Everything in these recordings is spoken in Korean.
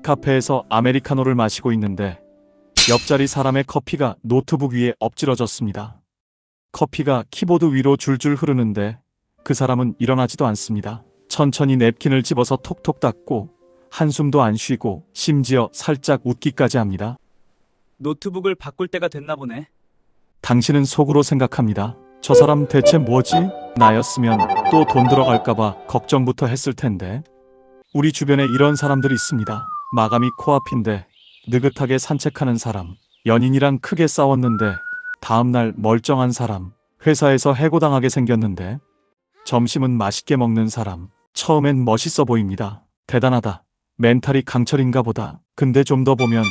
카페에서 아메리카노를 마시고 있는데 옆자리 사람의 커피가 노트북 위에 엎질러졌습니다. 커피가 키보드 위로 줄줄 흐르는데 그 사람은 일어나지도 않습니다. 천천히 냅킨을 집어서 톡톡 닦고 한숨도 안 쉬고 심지어 살짝 웃기까지 합니다. 노트북을 바꿀 때가 됐나 보네. 당신은 속으로 생각합니다. 저 사람 대체 뭐지? 나였으면 또 돈 들어갈까봐 걱정부터 했을 텐데. 우리 주변에 이런 사람들이 있습니다. 마감이 코앞인데 느긋하게 산책하는 사람, 연인이랑 크게 싸웠는데 다음날 멀쩡한 사람, 회사에서 해고당하게 생겼는데 점심은 맛있게 먹는 사람. 처음엔 멋있어 보입니다. 대단하다. 멘탈이 강철인가 보다. 근데 좀 더 보면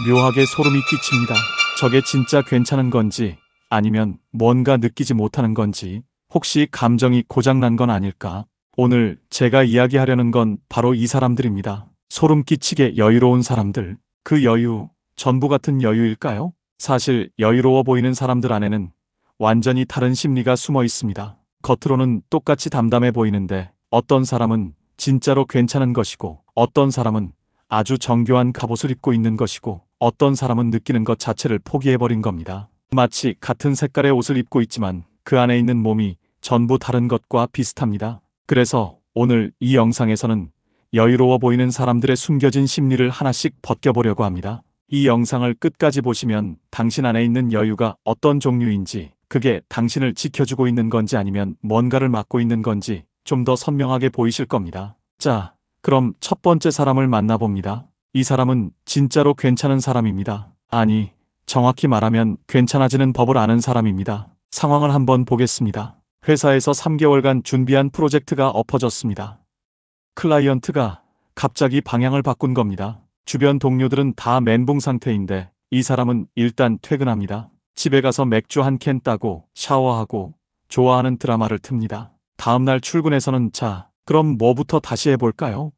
묘하게 소름이 끼칩니다. 저게 진짜 괜찮은 건지 아니면 뭔가 느끼지 못하는 건지, 혹시 감정이 고장난 건 아닐까? 오늘 제가 이야기하려는 건 바로 이 사람들입니다. 소름 끼치게 여유로운 사람들. 그 여유, 전부 같은 여유일까요? 사실 여유로워 보이는 사람들 안에는 완전히 다른 심리가 숨어 있습니다. 겉으로는 똑같이 담담해 보이는데 어떤 사람은 진짜로 괜찮은 것이고, 어떤 사람은 아주 정교한 갑옷을 입고 있는 것이고, 어떤 사람은 느끼는 것 자체를 포기해버린 겁니다. 마치 같은 색깔의 옷을 입고 있지만 그 안에 있는 몸이 전부 다른 것과 비슷합니다. 그래서 오늘 이 영상에서는 여유로워 보이는 사람들의 숨겨진 심리를 하나씩 벗겨보려고 합니다. 이 영상을 끝까지 보시면 당신 안에 있는 여유가 어떤 종류인지, 그게 당신을 지켜주고 있는 건지 아니면 뭔가를 막고 있는 건지 좀 더 선명하게 보이실 겁니다. 자, 그럼 첫 번째 사람을 만나봅니다. 이 사람은 진짜로 괜찮은 사람입니다. 아니, 정확히 말하면 괜찮아지는 법을 아는 사람입니다. 상황을 한번 보겠습니다. 회사에서 3개월간 준비한 프로젝트가 엎어졌습니다. 클라이언트가 갑자기 방향을 바꾼 겁니다. 주변 동료들은 다 멘붕 상태인데 이 사람은 일단 퇴근합니다. 집에 가서 맥주 한 캔 따고 샤워하고 좋아하는 드라마를 틉니다. 다음날 출근해서는 자, 그럼 뭐부터 다시 해볼까요?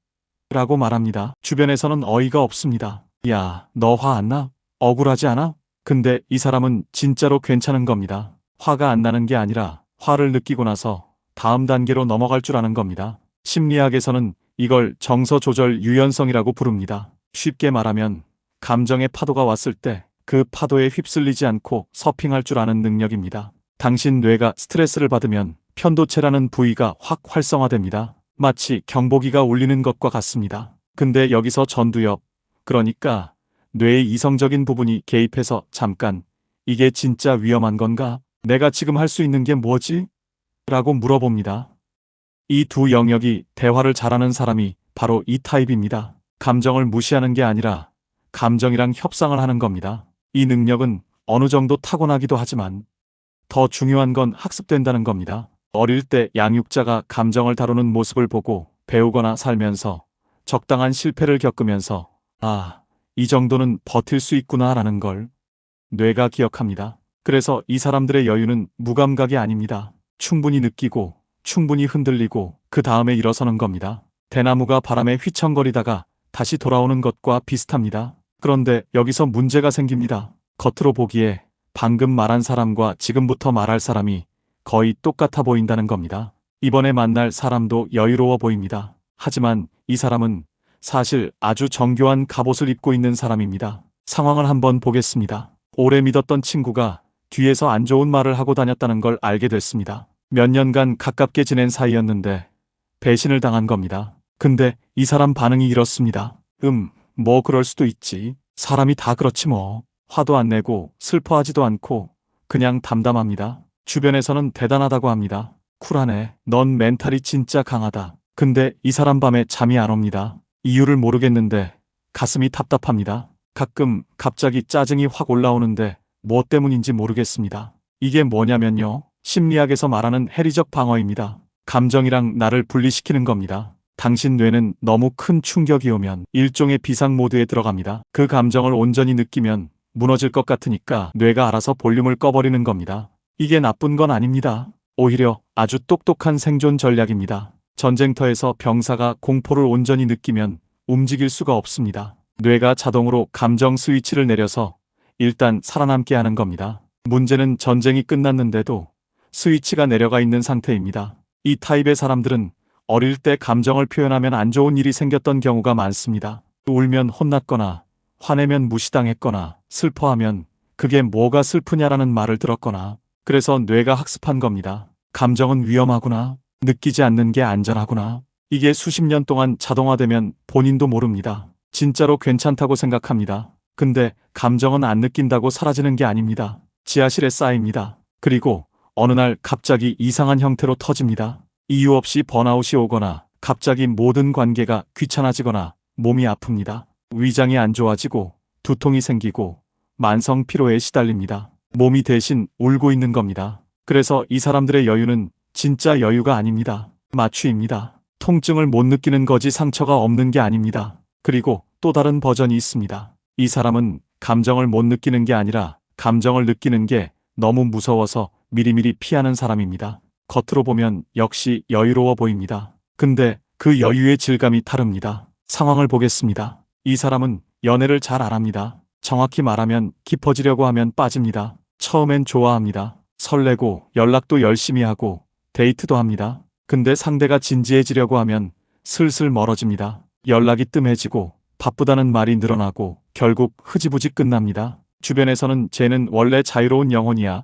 라고 말합니다. 주변에서는 어이가 없습니다. 야, 너 화 안 나? 억울하지 않아? 근데 이 사람은 진짜로 괜찮은 겁니다. 화가 안 나는 게 아니라 화를 느끼고 나서 다음 단계로 넘어갈 줄 아는 겁니다. 심리학에서는 이걸 정서 조절 유연성이라고 부릅니다. 쉽게 말하면 감정의 파도가 왔을 때 그 파도에 휩쓸리지 않고 서핑할 줄 아는 능력입니다. 당신 뇌가 스트레스를 받으면 편도체라는 부위가 확 활성화됩니다. 마치 경보기가 울리는 것과 같습니다. 근데 여기서 전두엽, 그러니까 뇌의 이성적인 부분이 개입해서 잠깐, 이게 진짜 위험한 건가? 내가 지금 할 수 있는 게 뭐지? 라고 물어봅니다. 이 두 영역이 대화를 잘하는 사람이 바로 이 타입입니다. 감정을 무시하는 게 아니라 감정이랑 협상을 하는 겁니다. 이 능력은 어느 정도 타고나기도 하지만 더 중요한 건 학습된다는 겁니다. 어릴 때 양육자가 감정을 다루는 모습을 보고 배우거나 살면서 적당한 실패를 겪으면서 아, 이 정도는 버틸 수 있구나 라는 걸 뇌가 기억합니다. 그래서 이 사람들의 여유는 무감각이 아닙니다. 충분히 느끼고 충분히 흔들리고 그 다음에 일어서는 겁니다. 대나무가 바람에 휘청거리다가 다시 돌아오는 것과 비슷합니다. 그런데 여기서 문제가 생깁니다. 겉으로 보기에 방금 말한 사람과 지금부터 말할 사람이 거의 똑같아 보인다는 겁니다. 이번에 만날 사람도 여유로워 보입니다. 하지만 이 사람은 사실 아주 정교한 갑옷을 입고 있는 사람입니다. 상황을 한번 보겠습니다. 오래 믿었던 친구가 뒤에서 안 좋은 말을 하고 다녔다는 걸 알게 됐습니다. 몇 년간 가깝게 지낸 사이였는데 배신을 당한 겁니다. 근데 이 사람 반응이 이렇습니다. 뭐 그럴 수도 있지. 사람이 다 그렇지 뭐. 화도 안 내고 슬퍼하지도 않고 그냥 담담합니다. 주변에서는 대단하다고 합니다. 쿨하네. 넌 멘탈이 진짜 강하다. 근데 이 사람 밤에 잠이 안 옵니다. 이유를 모르겠는데 가슴이 답답합니다. 가끔 갑자기 짜증이 확 올라오는데 뭐 때문인지 모르겠습니다. 이게 뭐냐면요. 심리학에서 말하는 해리적 방어입니다. 감정이랑 나를 분리시키는 겁니다. 당신 뇌는 너무 큰 충격이 오면 일종의 비상 모드에 들어갑니다. 그 감정을 온전히 느끼면 무너질 것 같으니까 뇌가 알아서 볼륨을 꺼버리는 겁니다. 이게 나쁜 건 아닙니다. 오히려 아주 똑똑한 생존 전략입니다. 전쟁터에서 병사가 공포를 온전히 느끼면 움직일 수가 없습니다. 뇌가 자동으로 감정 스위치를 내려서 일단 살아남게 하는 겁니다. 문제는 전쟁이 끝났는데도 스위치가 내려가 있는 상태입니다. 이 타입의 사람들은 어릴 때 감정을 표현하면 안 좋은 일이 생겼던 경우가 많습니다. 울면 혼났거나 화내면 무시당했거나 슬퍼하면 그게 뭐가 슬프냐라는 말을 들었거나 그래서 뇌가 학습한 겁니다. 감정은 위험하구나. 느끼지 않는 게 안전하구나. 이게 수십 년 동안 자동화되면 본인도 모릅니다. 진짜로 괜찮다고 생각합니다. 근데 감정은 안 느낀다고 사라지는 게 아닙니다. 지하실에 쌓입니다. 그리고 어느 날 갑자기 이상한 형태로 터집니다. 이유 없이 번아웃이 오거나 갑자기 모든 관계가 귀찮아지거나 몸이 아픕니다. 위장이 안 좋아지고 두통이 생기고 만성 피로에 시달립니다. 몸이 대신 울고 있는 겁니다. 그래서 이 사람들의 여유는 진짜 여유가 아닙니다. 마취입니다. 통증을 못 느끼는 거지 상처가 없는 게 아닙니다. 그리고 또 다른 버전이 있습니다. 이 사람은 감정을 못 느끼는 게 아니라 감정을 느끼는 게 너무 무서워서 미리미리 피하는 사람입니다. 겉으로 보면 역시 여유로워 보입니다. 근데 그 여유의 질감이 다릅니다. 상황을 보겠습니다. 이 사람은 연애를 잘 안 합니다. 정확히 말하면 깊어지려고 하면 빠집니다. 처음엔 좋아합니다. 설레고 연락도 열심히 하고 데이트도 합니다. 근데 상대가 진지해지려고 하면 슬슬 멀어집니다. 연락이 뜸해지고 바쁘다는 말이 늘어나고 결국 흐지부지 끝납니다. 주변에서는 쟤는 원래 자유로운 영혼이야.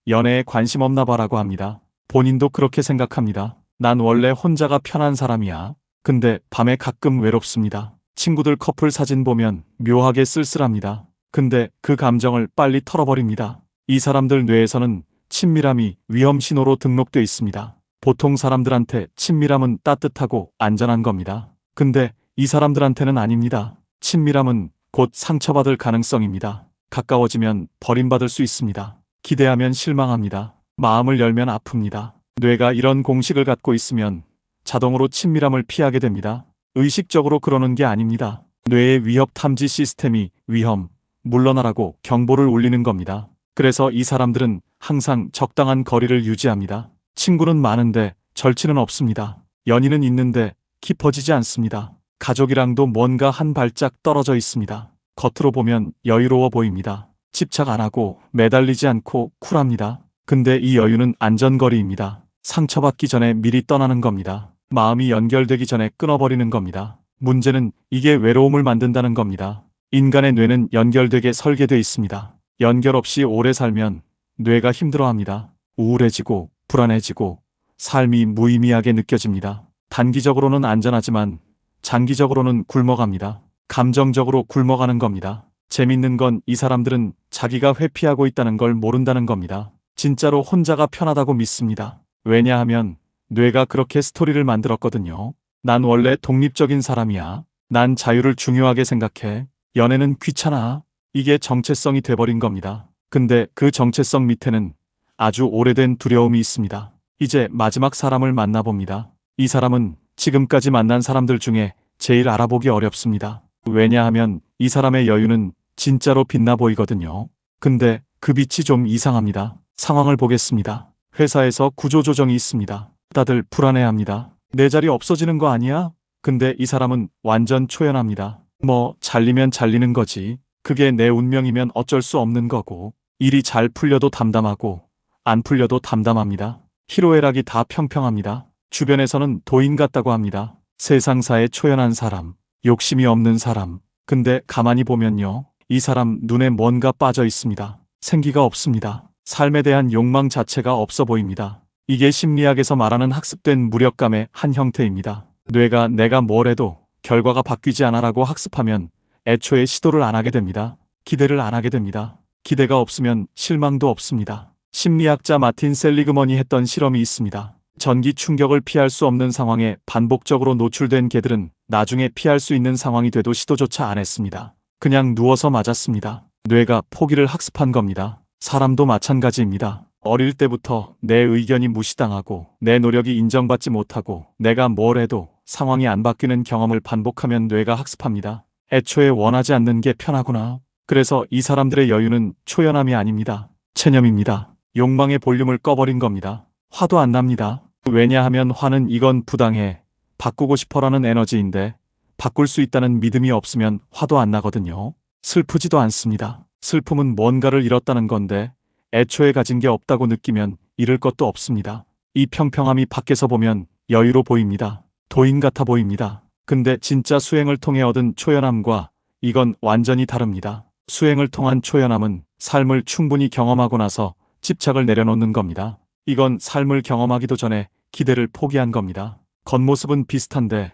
연애에 관심 없나 봐라고 합니다. 본인도 그렇게 생각합니다. 난 원래 혼자가 편한 사람이야. 근데 밤에 가끔 외롭습니다. 친구들 커플 사진 보면 묘하게 쓸쓸합니다. 근데 그 감정을 빨리 털어버립니다. 이 사람들 뇌에서는 친밀함이 위험 신호로 등록돼 있습니다. 보통 사람들한테 친밀함은 따뜻하고 안전한 겁니다. 근데 이 사람들한테는 아닙니다. 친밀함은 곧 상처받을 가능성입니다. 가까워지면 버림받을 수 있습니다. 기대하면 실망합니다. 마음을 열면 아픕니다. 뇌가 이런 공식을 갖고 있으면 자동으로 친밀함을 피하게 됩니다. 의식적으로 그러는 게 아닙니다. 뇌의 위협 탐지 시스템이 위험, 물러나라고 경보를 울리는 겁니다. 그래서 이 사람들은 항상 적당한 거리를 유지합니다. 친구는 많은데 절친은 없습니다. 연인은 있는데 깊어지지 않습니다. 가족이랑도 뭔가 한 발짝 떨어져 있습니다. 겉으로 보면 여유로워 보입니다. 집착 안 하고 매달리지 않고 쿨합니다. 근데 이 여유는 안전거리입니다. 상처받기 전에 미리 떠나는 겁니다. 마음이 연결되기 전에 끊어버리는 겁니다. 문제는 이게 외로움을 만든다는 겁니다. 인간의 뇌는 연결되게 설계되어 있습니다. 연결 없이 오래 살면 뇌가 힘들어합니다. 우울해지고 불안해지고 삶이 무의미하게 느껴집니다. 단기적으로는 안전하지만 장기적으로는 굶어갑니다. 감정적으로 굶어가는 겁니다. 재밌는 건 이 사람들은 자기가 회피하고 있다는 걸 모른다는 겁니다. 진짜로 혼자가 편하다고 믿습니다. 왜냐하면 뇌가 그렇게 스토리를 만들었거든요. 난 원래 독립적인 사람이야. 난 자유를 중요하게 생각해. 연애는 귀찮아. 이게 정체성이 돼버린 겁니다. 근데 그 정체성 밑에는 아주 오래된 두려움이 있습니다. 이제 마지막 사람을 만나봅니다. 이 사람은 지금까지 만난 사람들 중에 제일 알아보기 어렵습니다. 왜냐하면 이 사람의 여유는 진짜로 빛나 보이거든요. 근데 그 빛이 좀 이상합니다. 상황을 보겠습니다. 회사에서 구조조정이 있습니다. 다들 불안해합니다. 내 자리 없어지는 거 아니야? 근데 이 사람은 완전 초연합니다. 뭐 잘리면 잘리는 거지. 그게 내 운명이면 어쩔 수 없는 거고 일이 잘 풀려도 담담하고 안 풀려도 담담합니다. 희로애락이 다 평평합니다. 주변에서는 도인 같다고 합니다. 세상사에 초연한 사람, 욕심이 없는 사람. 근데 가만히 보면요. 이 사람 눈에 뭔가 빠져 있습니다. 생기가 없습니다. 삶에 대한 욕망 자체가 없어 보입니다. 이게 심리학에서 말하는 학습된 무력감의 한 형태입니다. 뇌가 내가 뭘 해도 결과가 바뀌지 않아라고 학습하면 애초에 시도를 안 하게 됩니다. 기대를 안 하게 됩니다. 기대가 없으면 실망도 없습니다. 심리학자 마틴 셀리그먼이 했던 실험이 있습니다. 전기 충격을 피할 수 없는 상황에 반복적으로 노출된 개들은 나중에 피할 수 있는 상황이 돼도 시도조차 안 했습니다. 그냥 누워서 맞았습니다. 뇌가 포기를 학습한 겁니다. 사람도 마찬가지입니다. 어릴 때부터 내 의견이 무시당하고 내 노력이 인정받지 못하고 내가 뭘 해도 상황이 안 바뀌는 경험을 반복하면 뇌가 학습합니다. 애초에 원하지 않는 게 편하구나. 그래서 이 사람들의 여유는 초연함이 아닙니다. 체념입니다. 욕망의 볼륨을 꺼버린 겁니다. 화도 안 납니다. 왜냐하면 화는 이건 부당해. 바꾸고 싶어라는 에너지인데 바꿀 수 있다는 믿음이 없으면 화도 안 나거든요. 슬프지도 않습니다. 슬픔은 뭔가를 잃었다는 건데 애초에 가진 게 없다고 느끼면 잃을 것도 없습니다. 이 평평함이 밖에서 보면 여유로 보입니다. 도인 같아 보입니다. 근데 진짜 수행을 통해 얻은 초연함과 이건 완전히 다릅니다. 수행을 통한 초연함은 삶을 충분히 경험하고 나서 집착을 내려놓는 겁니다. 이건 삶을 경험하기도 전에 기대를 포기한 겁니다. 겉모습은 비슷한데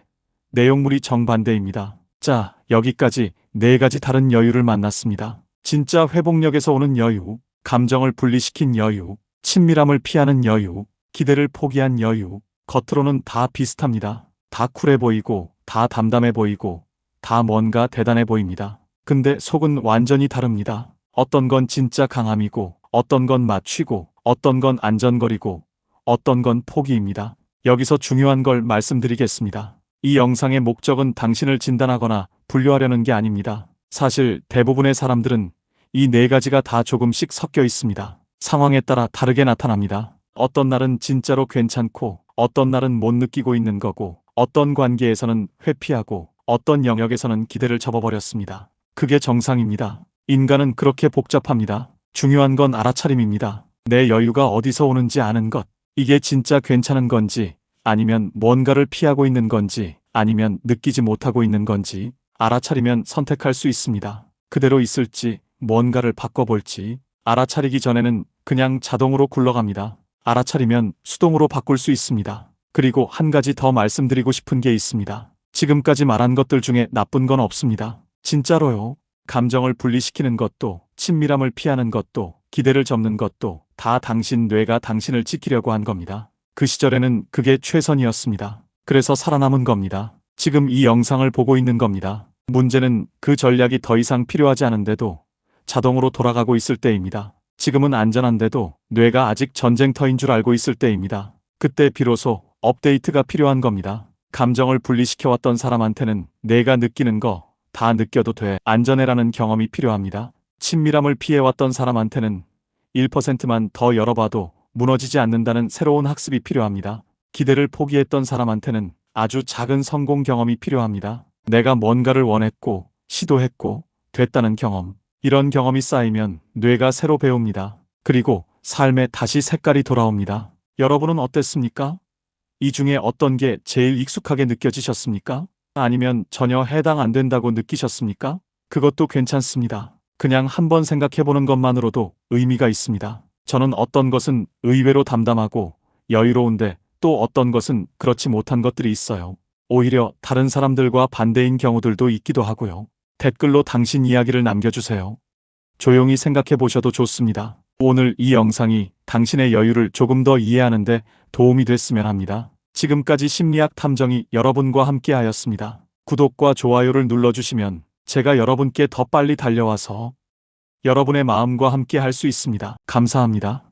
내용물이 정반대입니다. 자, 여기까지 4가지 다른 여유를 만났습니다. 진짜 회복력에서 오는 여유, 감정을 분리시킨 여유, 친밀함을 피하는 여유, 기대를 포기한 여유. 겉으로는 다 비슷합니다. 다 쿨해 보이고, 다 담담해 보이고, 다 뭔가 대단해 보입니다. 근데 속은 완전히 다릅니다. 어떤 건 진짜 강함이고, 어떤 건 맞추고, 어떤 건 안전거리고, 어떤 건 포기입니다. 여기서 중요한 걸 말씀드리겠습니다. 이 영상의 목적은 당신을 진단하거나 분류하려는 게 아닙니다. 사실 대부분의 사람들은 이 4가지가 다 조금씩 섞여 있습니다. 상황에 따라 다르게 나타납니다. 어떤 날은 진짜로 괜찮고, 어떤 날은 못 느끼고 있는 거고, 어떤 관계에서는 회피하고, 어떤 영역에서는 기대를 접어버렸습니다. 그게 정상입니다. 인간은 그렇게 복잡합니다. 중요한 건 알아차림입니다. 내 여유가 어디서 오는지 아는 것. 이게 진짜 괜찮은 건지, 아니면 뭔가를 피하고 있는 건지, 아니면 느끼지 못하고 있는 건지 알아차리면 선택할 수 있습니다. 그대로 있을지, 뭔가를 바꿔볼지. 알아차리기 전에는 그냥 자동으로 굴러갑니다. 알아차리면 수동으로 바꿀 수 있습니다. 그리고 한 가지 더 말씀드리고 싶은 게 있습니다. 지금까지 말한 것들 중에 나쁜 건 없습니다. 진짜로요. 감정을 분리시키는 것도, 친밀함을 피하는 것도, 기대를 접는 것도 다 당신 뇌가 당신을 지키려고 한 겁니다. 그 시절에는 그게 최선이었습니다. 그래서 살아남은 겁니다. 지금 이 영상을 보고 있는 겁니다. 문제는 그 전략이 더 이상 필요하지 않은데도 자동으로 돌아가고 있을 때입니다. 지금은 안전한데도 뇌가 아직 전쟁터인 줄 알고 있을 때입니다. 그때 비로소 업데이트가 필요한 겁니다. 감정을 분리시켜왔던 사람한테는 내가 느끼는 거 다 느껴도 돼. 안전해라는 경험이 필요합니다. 친밀함을 피해왔던 사람한테는 1%만 더 열어봐도 무너지지 않는다는 새로운 학습이 필요합니다. 기대를 포기했던 사람한테는 아주 작은 성공 경험이 필요합니다. 내가 뭔가를 원했고, 시도했고, 됐다는 경험. 이런 경험이 쌓이면 뇌가 새로 배웁니다. 그리고 삶에 다시 색깔이 돌아옵니다. 여러분은 어땠습니까? 이 중에 어떤 게 제일 익숙하게 느껴지셨습니까? 아니면 전혀 해당 안 된다고 느끼셨습니까? 그것도 괜찮습니다. 그냥 한번 생각해보는 것만으로도 의미가 있습니다. 저는 어떤 것은 의외로 담담하고 여유로운데 또 어떤 것은 그렇지 못한 것들이 있어요. 오히려 다른 사람들과 반대인 경우들도 있기도 하고요. 댓글로 당신 이야기를 남겨주세요. 조용히 생각해 보셔도 좋습니다. 오늘 이 영상이 당신의 여유를 조금 더 이해하는데 도움이 됐으면 합니다. 지금까지 심리학 탐정이 여러분과 함께 하였습니다. 구독과 좋아요를 눌러주시면 제가 여러분께 더 빨리 달려와서 여러분의 마음과 함께 할 수 있습니다. 감사합니다.